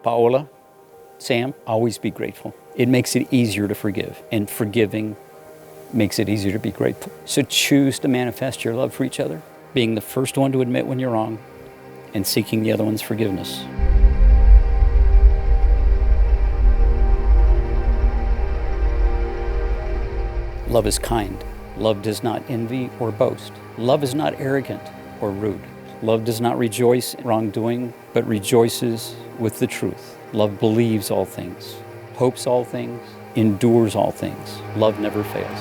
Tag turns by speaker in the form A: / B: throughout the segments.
A: Paola, Sam, always be grateful. It makes it easier to forgive, and forgiving makes it easier to be grateful. So choose to manifest your love for each other, being the first one to admit when you're wrong and seeking the other one's forgiveness. Love is kind. Love does not envy or boast. Love is not arrogant or rude. Love does not rejoice in wrongdoing, but rejoices with the truth. Love believes all things, hopes all things, endures all things. Love never fails.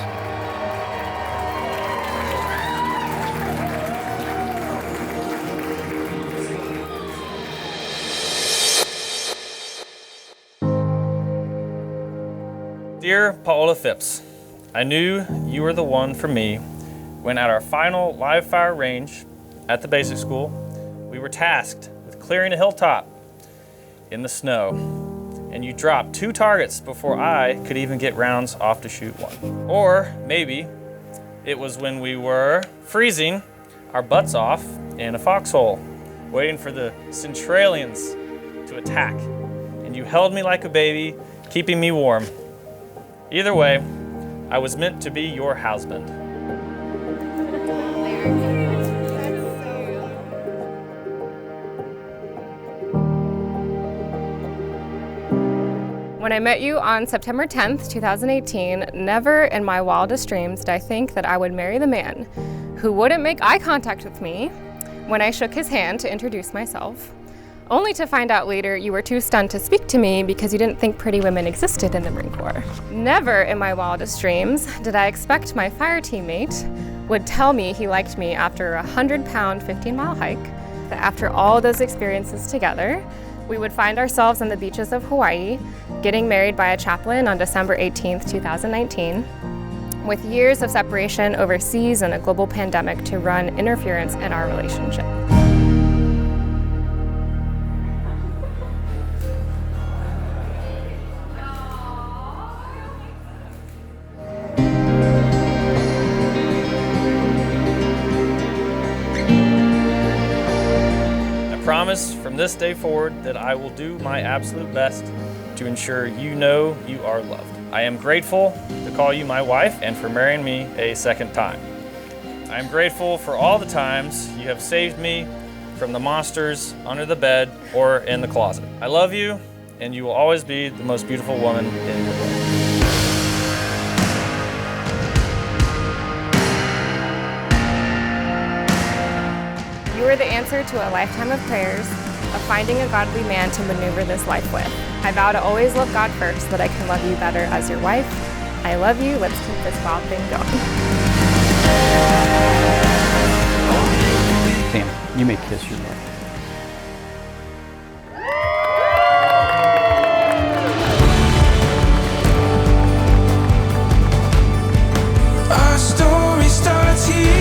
B: Dear Paola Phipps, I knew you were the one for me when at our final live fire range at the basic school, we were tasked with clearing a hilltop in the snow, and you dropped 2 targets before I could even get rounds off to shoot one. Or maybe it was when we were freezing our butts off in a foxhole, waiting for the centralians to attack, and you held me like a baby, keeping me warm. Either way, I was meant to be your husband.
C: When I met you on September 10th, 2018, never in my wildest dreams did I think that I would marry the man who wouldn't make eye contact with me when I shook his hand to introduce myself, only to find out later you were too stunned to speak to me because you didn't think pretty women existed in the Marine Corps. Never in my wildest dreams did I expect my fire teammate would tell me he liked me after a 100-pound, 15-mile hike, that after all those experiences together, we would find ourselves on the beaches of Hawaii, getting married by a chaplain on December 18th, 2019, with years of separation overseas and a global pandemic to run interference in our relationship.
B: I promise from this day forward that I will do my absolute best to ensure you know you are loved. I am grateful to call you my wife and for marrying me a second time. I am grateful for all the times you have saved me from the monsters under the bed or in the closet. I love you, and you will always be the most beautiful woman in the world.
C: You are the answer to a lifetime of prayers, of finding a godly man to maneuver this life with. I vow to always love God first so that I can love you better as your wife. I love you. Let's keep this wild thing going.
A: Sam, you may kiss your wife.
D: Our story starts here.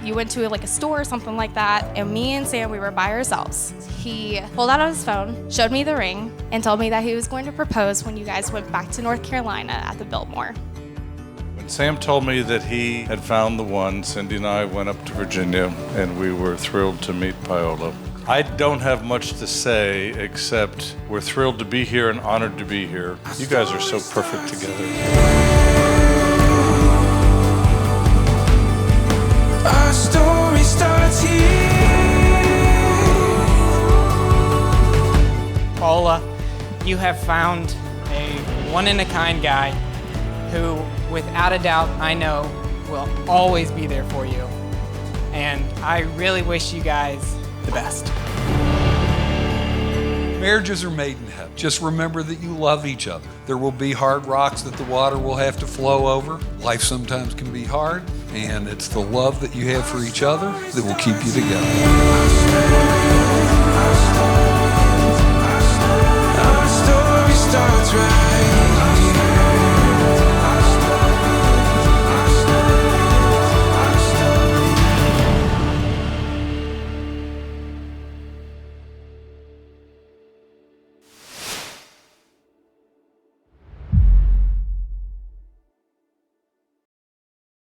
E: You went to like a store or something like that, and me and Sam, we were by ourselves. He pulled out his phone, showed me the ring, and told me that he was going to propose when you guys went back to North Carolina at the Biltmore.
F: When Sam told me that he had found the one, Cindy and I went up to Virginia, and we were thrilled to meet Paola. I don't have much to say except we're thrilled to be here and honored to be here. You guys are so perfect together.
D: Our story starts here.
G: Paola, you have found a one-in-a-kind guy who, without a doubt, I know will always be there for you. And I really wish you guys the best.
H: Marriages are made in heaven. Just remember that you love each other. There will be hard rocks that the water will have to flow over. Life sometimes can be hard, and it's the love that you have for each other that will keep you together.
D: Our story starts right